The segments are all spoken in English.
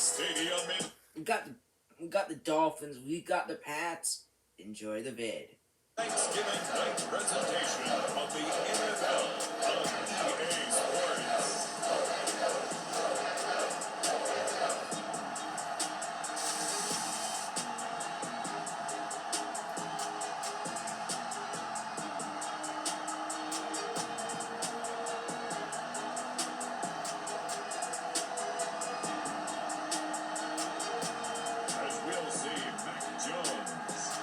Stadium in... We got the Dolphins. We got the Pats. Enjoy the vid. Thanksgiving night presentation of the NFL on EA Sports. As we'll see Mac Jones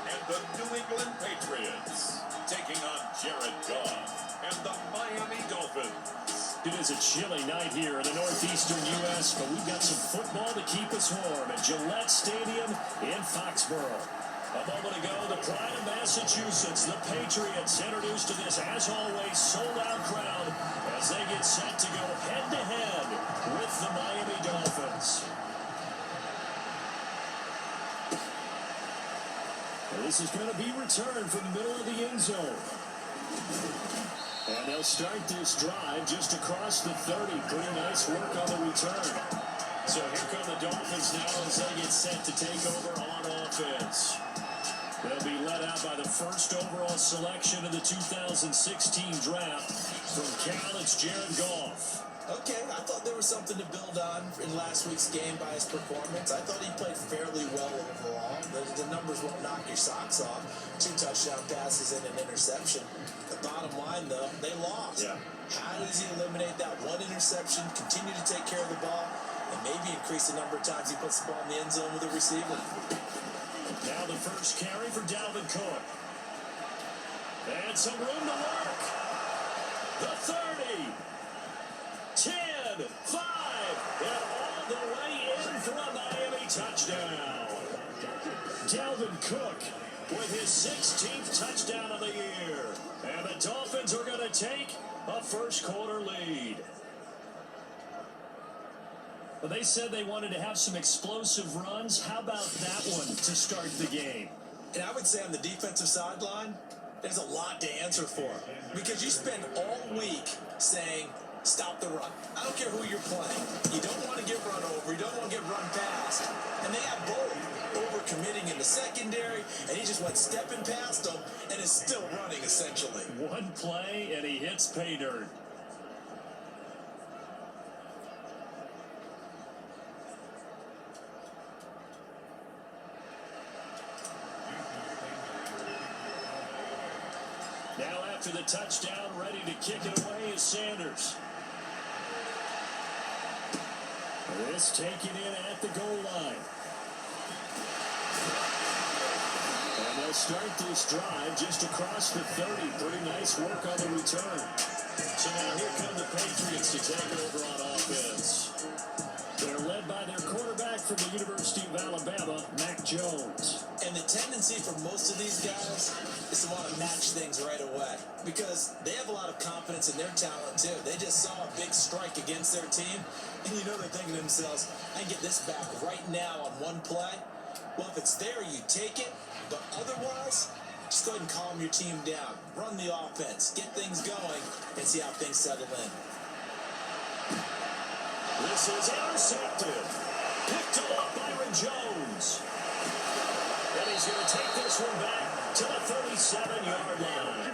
and the New England Patriots taking on Jared Goff and the Miami Dolphins. It is a chilly night here in the northeastern U.S., but we've got some football to keep us warm at Gillette Stadium in Foxborough. A moment ago, the pride of Massachusetts, the Patriots, introduced to this, as always, sold-out crowd as they get set to go head-to-head with the Miami Dolphins. This is going to be returned from the middle of the end zone. And they'll start this drive just across the 30. Pretty nice work on the return. So here come the Dolphins now as they get set to take over on offense. They'll be led out by the first overall selection of the 2016 draft. From Cal, it's Jared Goff. Okay, I thought there was something to build on in last week's game by his performance. I thought he played fairly well overall. The numbers won't knock your socks off. 2 touchdown passes and an interception. The bottom line, though, they lost. Yeah. How does he eliminate that one interception, continue to take care of the ball, and maybe increase the number of times he puts the ball in the end zone with a receiver? Now the first carry for Dalvin Cook. And some room to work. The 30. 10, 5, and all the way in for a Miami touchdown. Dalvin Cook with his 16th touchdown of the year. And the Dolphins are going to take a first quarter lead. Well, they said they wanted to have some explosive runs. How about that one to start the game? And I would say on the defensive sideline, there's a lot to answer for. Because you spend all week saying, stop the run. I don't care who you're playing. You don't want to get run over. You don't want to get run past. And they have both over-committing in the secondary, and he just went stepping past them and is still running, essentially. One play, and he hits pay dirt. Now after the touchdown, ready to kick it away is Sanders. This taken in at the goal line. And they'll start this drive just across the 30. Pretty nice work on the return. So now here come the Patriots to take over on offense. They're led by their quarterback from the University of Alabama, Mac Jones. And the tendency for most of these guys is to want to match things right away because they have a lot of confidence in their talent too. They just saw a big strike against their team, and you know they're thinking to themselves, I can get this back right now on one play. Well, if it's there, you take it, but otherwise, just go ahead and calm your team down. Run the offense, get things going, and see how things settle in. This is intercepted. Picked off Byron Jones. And he's going to take this one back to the 37-yard line.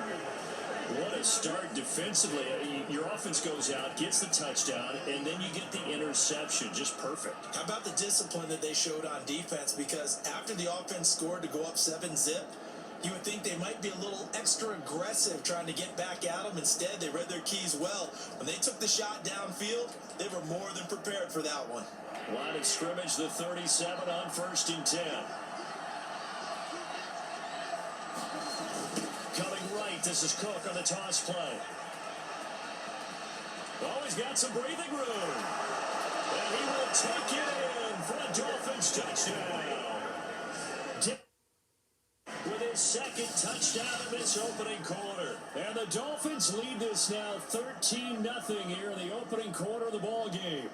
What a start defensively. Your offense goes out, gets the touchdown, and then you get the interception. Just perfect. How about the discipline that they showed on defense? Because after the offense scored to go up 7-zip, you would think they might be a little extra aggressive trying to get back at them. Instead, they read their keys well. When they took the shot downfield, they were more than prepared for that one. Line of scrimmage, the 37 on 1st and 10. Coming right, this is Cook on the toss play. Oh, he's got some breathing room. And he will take it in for a Dolphins touchdown. With his second touchdown of this opening quarter. And the Dolphins lead this now 13-0 here in the opening quarter of the ball game.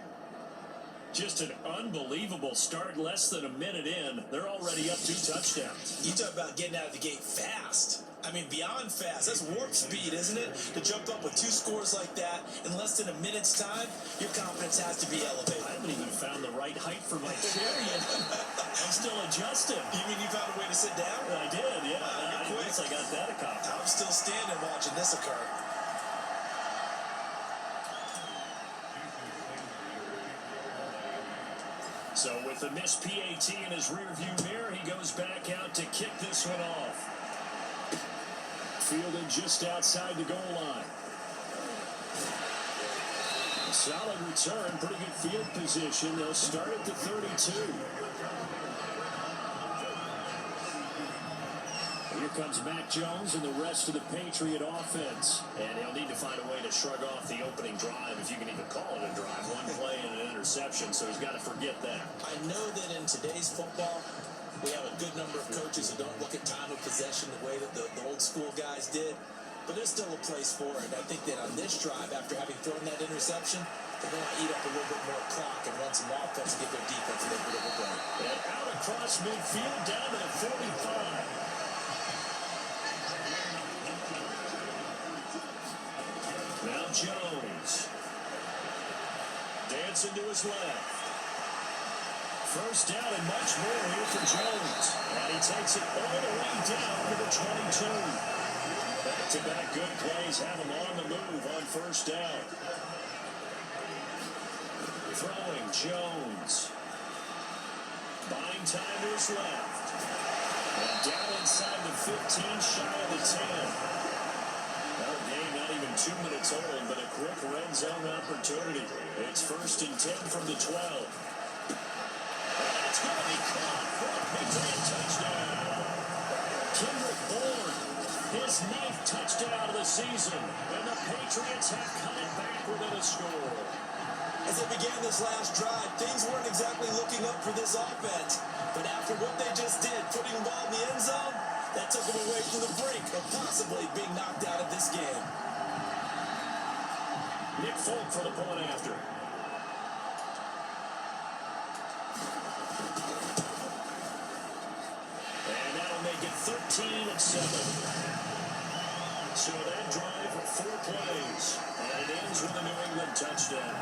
Just an unbelievable start. Less than a minute in, they're already up 2 touchdowns. You talk about getting out of the gate fast. I mean, beyond fast. That's warp speed, isn't it? To jump up with 2 scores like that in less than a minute's time, your confidence has to be elevated. I haven't even found the right height for my chair yet. I'm still adjusting. You mean you found a way to sit down? I did, yeah. You're quick. I guess I got that accomplished. I'm still standing watching this occur. So with the missed PAT in his rearview mirror, he goes back out to kick this one off. Fielded just outside the goal line. Solid return, pretty good field position. They'll start at the 32. Here comes Mac Jones and the rest of the Patriot offense. And he'll need to find a way to shrug off the opening drive, if you can even call it a drive. One play and an interception, so he's got to forget that. I know that in today's football, we have a good number of coaches who don't look at time of possession the way that the old school guys did. But there's still a place for it. I think that on this drive, after having thrown that interception, they're going to eat up a little bit more clock and run some offense to get their defense a little bit of a break. And out across midfield, down to the 45. Now Jones. Dancing to his left. First down and much more here for Jones. And he takes it all the way down to the 22. Back-to-back good plays have him on the move on first down. Throwing Jones. Buying time to his left. And down inside the 15, shy of the 10. Well, game not even 2 minutes old, but a quick red zone opportunity. It's first and 10 from the 12. And it's going to be caught for a Patriot touchdown. Kendrick Bourne, his 9th touchdown of the season, and the Patriots have cut it back within a score. As they began this last drive, things weren't exactly looking up for this offense. But after what they just did, putting the ball in the end zone, that took them away from the brink of possibly being knocked out of this game. Nick Folk for the point after. And that'll make it 13-7. So that drive for 4 plays. And it ends with a New England touchdown.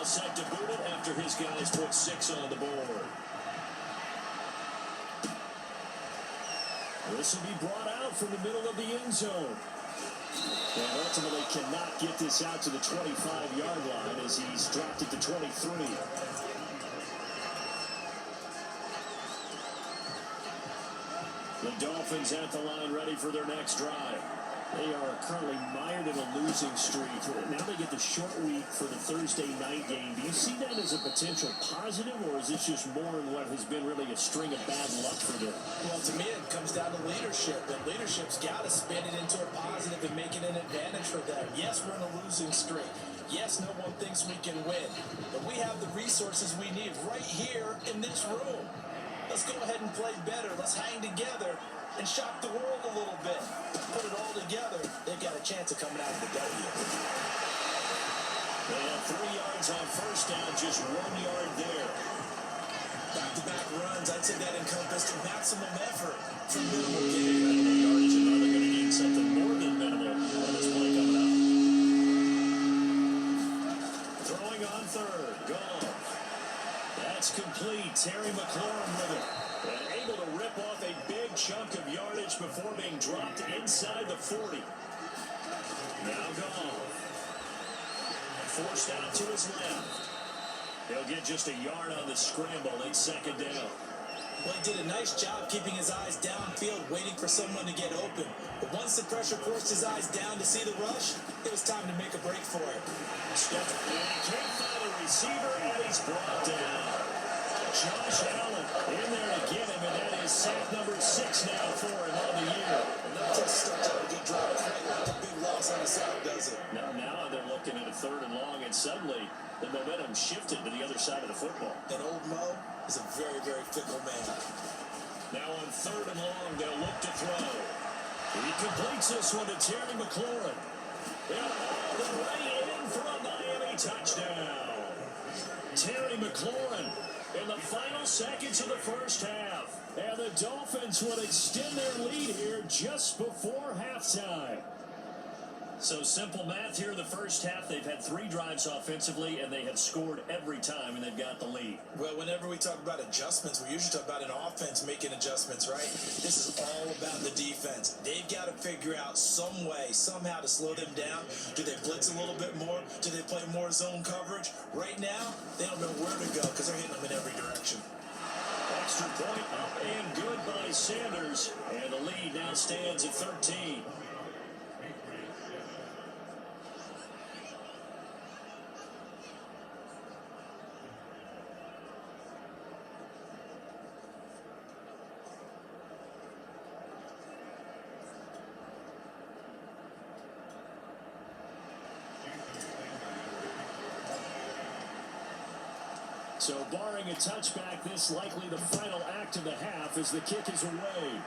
Set to boot it after his guys put 6 on the board. This will be brought out from the middle of the end zone. And ultimately cannot get this out to the 25-yard line as he's dropped it to 23. The Dolphins at the line ready for their next drive. They are currently mired in a losing streak. Now they get the short week for the Thursday night game. Do you see that as a potential positive, or is this just more in what has been really a string of bad luck for them? Well, to me, it comes down to leadership. And leadership's got to spin it into a positive and make it an advantage for them. Yes, we're in a losing streak. Yes, no one thinks we can win. But we have the resources we need right here in this room. Let's go ahead and play better. Let's hang together and shock the world a little bit. Put it all together, they've got a chance of coming out of the W. And 3 yards on first down, just 1 yard there. Back-to-back runs, I'd say that encompassed maximum effort for minimal gain. Minimal yardage, and now they're going to need something more than minimal on this play coming up. Throwing on third, Goff. That's complete. Terry McLaurin with it. And able to rip off a big chunk of yardage before being dropped inside the 40. Now Goff. Forced out to his left. He'll get just a yard on the scramble in second down. Well, he did a nice job keeping his eyes downfield, waiting for someone to get open. But once the pressure forced his eyes down to see the rush, it was time to make a break for it. Step, and he can't find a receiver, and he's brought down. Josh Allen in there to get him, and that is sack number 6 now for him on the year. And that just starts out a good drive. It's not like a big loss on a sack, does it? Now they're looking at a 3rd and long, and and suddenly the momentum shifted to the other side of the football. And old Mo is a very, very fickle man. Now on 3rd and long, they'll look to throw. He completes this one to Terry McLaurin. And all the way in for a Miami touchdown. Terry McLaurin in the final seconds of the first half. And the Dolphins would extend their lead here just before halftime. So simple math here in the first half. They've had 3 drives offensively, and they have scored every time, and they've got the lead. Well, whenever we talk about adjustments, we usually talk about an offense making adjustments, right? This is all about the defense. They've got to figure out some way, somehow to slow them down. Do they blitz a little bit more? Do they play more zone coverage? Right now, they don't know where to go because they're hitting them in every direction. Extra point up and good by Sanders, and the lead now stands at 13. So barring a touchback, this likely the final act of the half as the kick is away.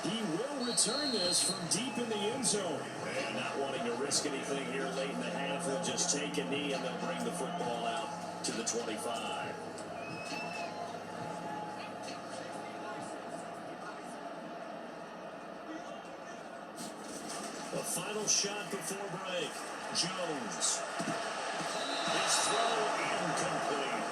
He will return this from deep in the end zone. And not wanting to risk anything here late in the half, he'll just take a knee and they'll bring the football out to the 25. A final shot before break. Jones. His throw incomplete.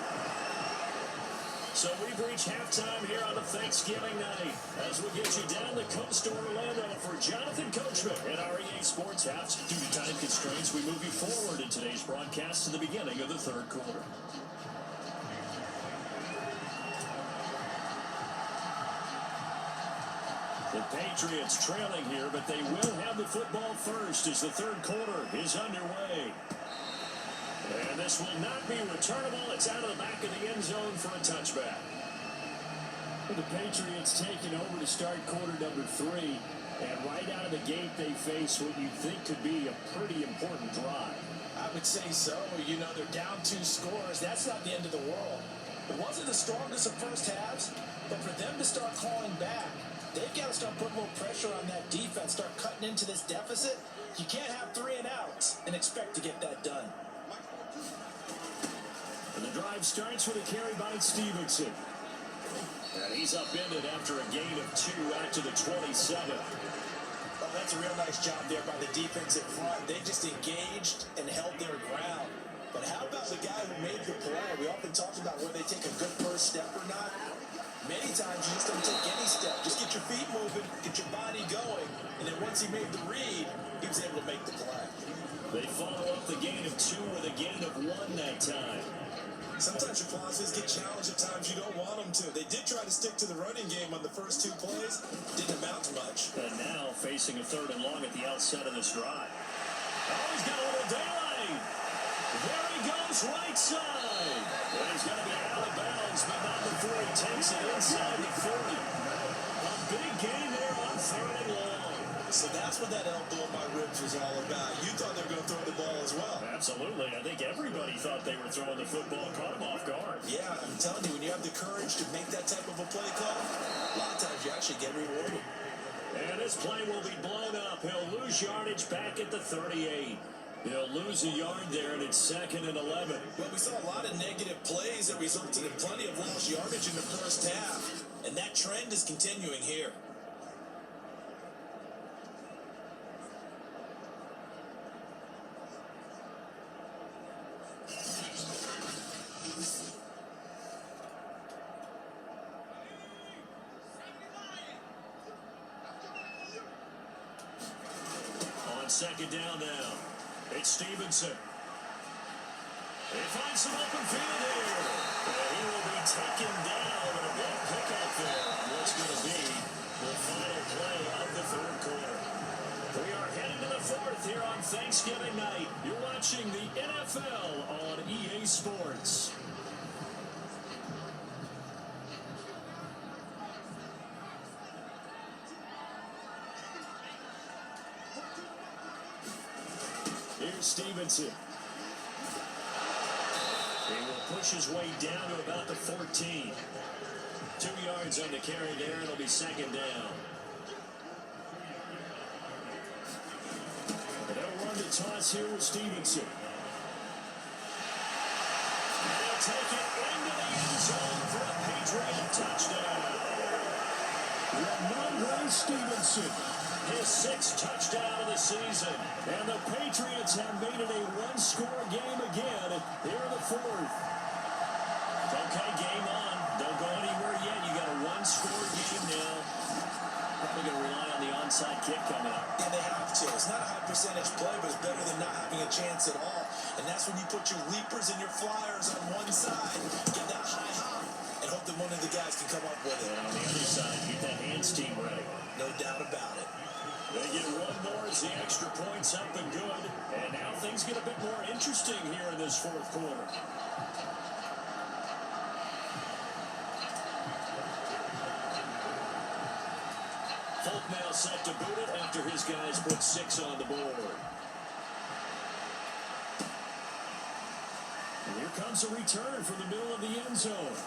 So we've reached halftime here on a Thanksgiving night as we get you down the coast to Orlando for Jonathan Coachman at our EA Sports House. Due to time constraints, we move you forward in today's broadcast to the beginning of the 3rd quarter. The Patriots trailing here, but they will have the football first as the 3rd quarter is underway. And this will not be returnable. It's out of the back of the end zone for a touchback. The Patriots taking over to start quarter number 3. And right out of the gate, they face what you think could be a pretty important drive. I would say so. You know, they're down 2 scores. That's not the end of the world. It wasn't the strongest of first halves, but for them to start clawing back, they've got to start putting more pressure on that defense, start cutting into this deficit. You can't have 3 and outs and expect to get that done. And the drive starts with a carry by Stevenson. And he's upended after a gain of 2 out to the 27. Oh, that's a real nice job there by the defensive front. They just engaged and held their ground. But how about the guy who made the play? We often talk about whether they take a good first step or not. Many times you just don't take any step. Just get your feet moving, get your body going. And then once he made the read, he was able to make the play. They follow up the gain of 2 with a gain of 1 that time. Sometimes your pauses get challenged at times you don't want them to. They did try to stick to the running game on the first 2 plays. Didn't amount to much. And now facing a 3rd and long at the outset of this drive. Oh, he's got a little daylight. There he goes right side. And he's going to be out of bounds, but not before he takes it inside the 40. A big gain there on 3rd and long. So that's what that elbow in my ribs was all about. You thought they were going to throw the ball as well. Absolutely. I think everybody thought they were throwing the football, caught him off guard. Yeah, I'm telling you, when you have the courage to make that type of a play call, a lot of times you actually get rewarded. And this play will be blown up. He'll lose yardage back at the 38. He'll lose a yard there, and it's 2nd and 11. Well, we saw a lot of negative plays that resulted in plenty of lost yardage in the first half, and that trend is continuing here. On 2nd down now, it's Stevenson. He finds some open field here. And he will be taken down and a big pickup there. What's going to be the final play of the 3rd quarter. We are heading to the 4th here on Thanksgiving night. You're watching the NFL on EA Sports. here's Stevenson. He will push his way down to about the 14. 2 yards on the carry there. It'll be second down. They'll run the toss here with Stevenson. They'll take it into the end zone for a Patriot touchdown. Ramondre Stevenson, his 6th touchdown of the season. And the Patriots have made it a one-score game again here in the 4th. Okay, game on. Don't go anywhere yet. You got a one-score game now. Probably going to rely on the onside kick coming up. Yeah, they have to. It's not a high percentage play, but it's better than not having a chance at all. And that's when you put your leapers and your flyers on one side, get that high hop, and hope that one of the guys can come up with it. And on the other side, get that hands team ready. No doubt about it. They get one more as the extra point's up and good. And now things get a bit more interesting here in this 4th quarter. Folk now set to boot it after his guys put 6 on the board. And here comes a return from the middle of the end zone.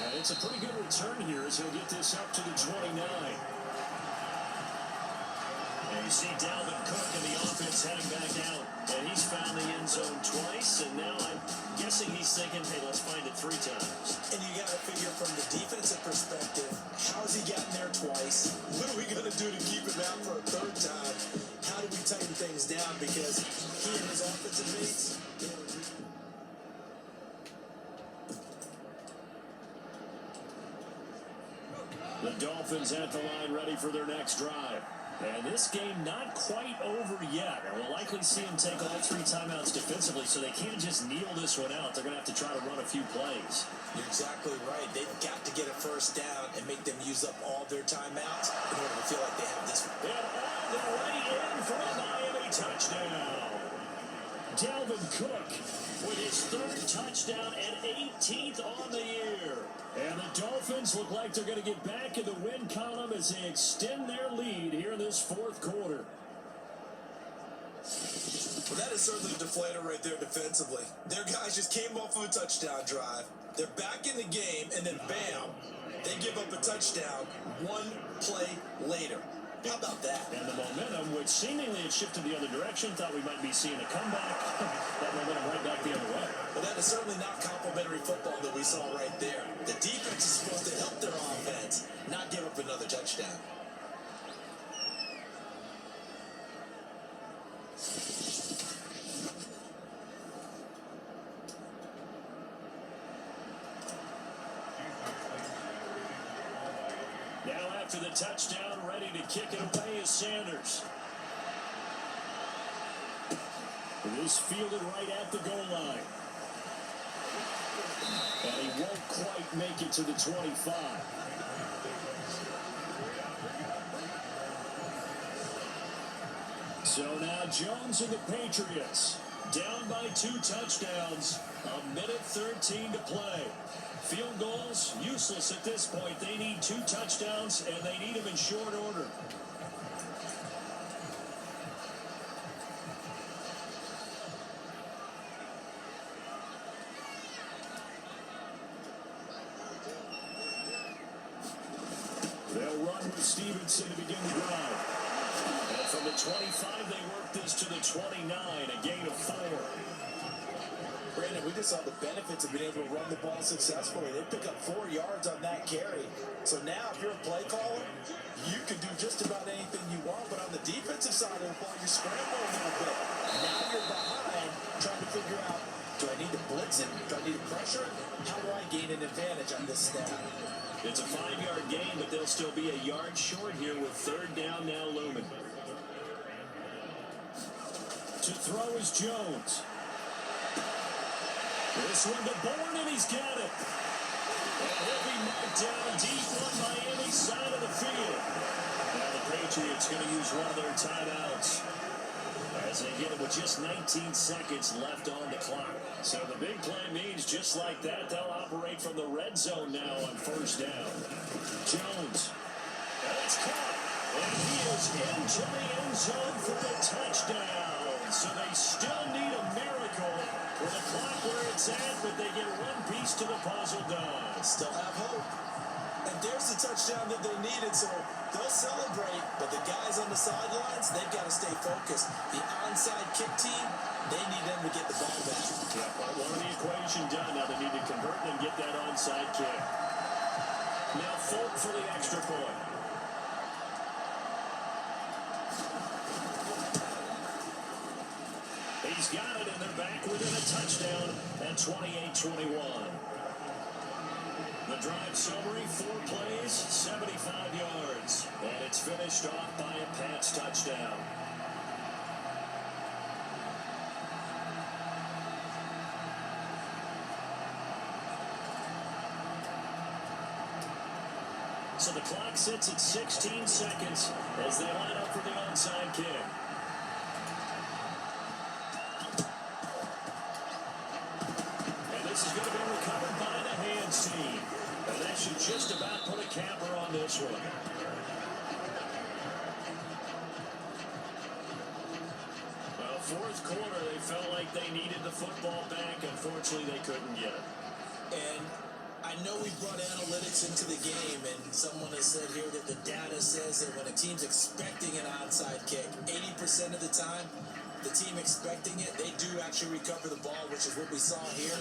And it's a pretty good return here as he'll get this up to the 29. And you see Dalvin Cook and the offense heading back out. And he's found the end zone twice, and now I'm guessing he's thinking, hey, let's find it 3 times. And you got to figure from the defensive perspective, how's he gotten there twice? What are we going to do to keep him out for a 3rd time? How do we tighten things down? Because he and his offensive mates, the Dolphins at the line ready for their next drive. And this game not quite over yet. And we'll likely see them take all 3 timeouts defensively, so they can't just kneel this one out. They're going to have to try to run a few plays. you're exactly right. They've got to get a 1st down and make them use up all their timeouts in order to feel like they have this. And all the way in for a Miami touchdown. Dalvin Cook with his 3rd touchdown and 18th on the year. And the Dolphins look like they're going to get back in the win column as they extend their lead here in this 4th quarter. Well, that is certainly a deflator right there defensively. Their guys just came off of a touchdown drive. They're back in the game, and then bam, they give up a touchdown 1 play later. How about that? And the momentum, which seemingly had shifted the other direction, thought we might be seeing a comeback. That momentum right back the other way. Well, that is certainly not complimentary football that we saw right there. The defense is supposed to help their offense, not give up another touchdown. Now after the touchdown, ready to kick it away is Sanders. This fielded right at the goal line. And he won't quite make it to the 25. So now Jones and the Patriots down by 2 touchdowns. 1:13 to play. Field goals, useless at this point. They need 2 touchdowns, and they need them in short order. They'll run with Stevenson to begin the drive. And from the 25, they work this to the 29, a gain of 4. Brandon, we just saw the benefits of being able to run the ball successfully. They pick up 4 yards on that carry. So now, if you're a play caller, you can do just about anything you want. But on the defensive side of the ball, you're scrambling a little bit. Now you're behind, trying to figure out, do I need to blitz it? Do I need to pressure it? How do I gain an advantage on this snap? It's a 5-yard gain, but they'll still be a yard short here with 3rd down now looming. To throw is Jones. This one to Bourne, and he's got it. And he'll be marked down deep on Miami's side of the field. Now the Patriots going to use one of their timeouts as they get it with just 19 seconds left on the clock. So the big play means just like that, they'll operate from the red zone now on 1st down. Jones. And it's caught. And he is into the end zone for the touchdown. So they still need a miracle with the clock where it's at, but they get one piece to the puzzle done. Still have hope. And there's the touchdown that they needed, so they'll celebrate. But the guys on the sidelines, they've got to stay focused. The onside kick team, they need them to get the ball back. Yeah, part one of the equation done. Now they need to convert and get that onside kick. Now Folk for the extra point. He's got it, and they're back within a touchdown at 28-21. The drive summary, 4 plays, 75 yards. And it's finished off by a Pats touchdown. So the clock sits at 16 seconds as they line up for the onside kick. And this is going to be recovered by the hands team. And that should just about put a capper on this one. Well, fourth quarter, they felt like they needed the football back. Unfortunately, they couldn't get it. And I know we brought analytics into the game, and someone has said here that the data says that when a team's expecting an onside kick, 80% of the time, the team expecting it, they do actually recover the ball, which is what we saw here.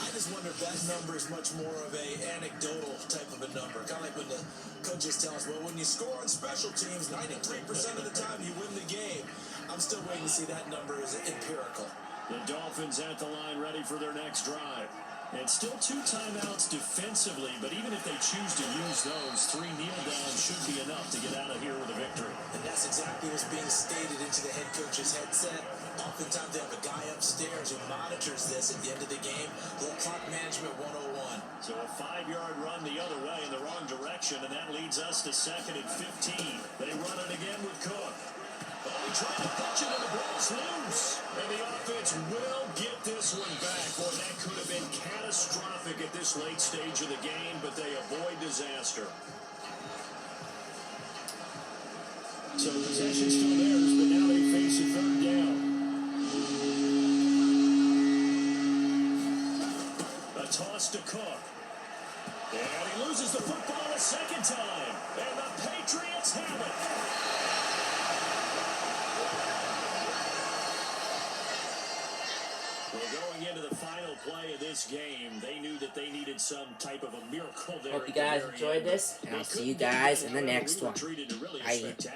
I just wonder if that number is much more of a anecdotal type of a number. Kind of like when the coaches tell us, well, when you score on special teams, 93% of the time you win the game. I'm still waiting to see that number is empirical. The Dolphins at the line ready for their next drive. And still 2 timeouts defensively, but even if they choose to use those, 3 kneel downs should be enough to get out of here with a victory. And that's exactly what's being stated into the head coach's headset. Oftentimes they have a guy upstairs who monitors this at the end of the game. Little clock management 101. So a 5-yard run the other way in the wrong direction, and that leads us to 2nd and 15. They run it again with Cook. Oh, he tried to pitch it, and the ball's loose. And the offense will get this one back. Boy, that could have been catastrophic at this late stage of the game, but they avoid disaster. So possession still theirs, but now they face a 3rd down. A toss to Cook. And he loses the football a 2nd time. And the Patriots have it. Well, going into the final play of this game, they knew that they needed some type of a miracle there. Hope you guys enjoyed this, and I'll see you guys in the next one. Treated to really a Bye. spectacular